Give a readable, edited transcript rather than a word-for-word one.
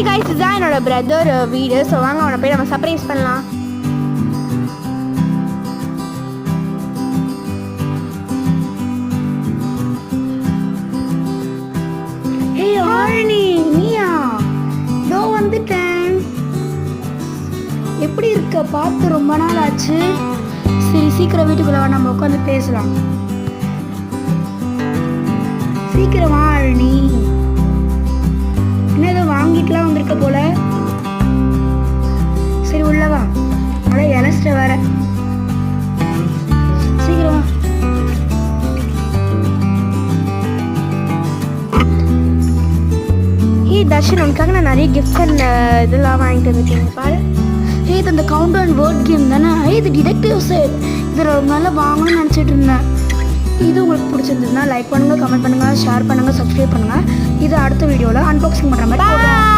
Hi guys, இதுதான் என்னோட brother வீடு. ஸோ வாங்க அவனை போய் நம்ம சர்ப்ரைஸ் பண்ணலாம். ஹே ஆரணி, நீயா? இதோ வந்துட்டேன். எப்படி இருக்க? பார்த்து ரொம்ப நாள் ஆச்சு. சரி, சீக்கிரம் வீட்டுக்குள்ள நம்ம உட்காந்து பேசலாம். சீக்கிரமா ஆரணி. என்ன ஏதோ வாங்கிட்டுலாம் வந்திருக்க போல. சரி உள்ளவா, அதை எலஸ்ட வேற. சீக்கிரமா. ஹே தர்ஷன், உனக்காக நான் நிறைய கிஃப்ட்ஸ் அண்ட் இதெல்லாம் வாங்கிட்டு வந்துருக்கேன் பாரு. ஹே இது அந்த கவுண்ட் அண்ட் வேர்ட் கேம் தானே? ஹே இது டிடெக்டிவ் செட். இது ரொம்ப நாளாக வாங்கணும்னு நினச்சிட்டு இருந்தேன். இது உங்களுக்கு பிடிச்சிருந்ததுன்னா லைக் பண்ணுங்கள், கமெண்ட் பண்ணுங்கள், ஷேர் பண்ணுங்கள், சப்ஸ்கிரைப் பண்ணுங்கள். இது அடுத்த வீடியோவில் அன்பாக்சிங் பண்ணுற மாதிரி.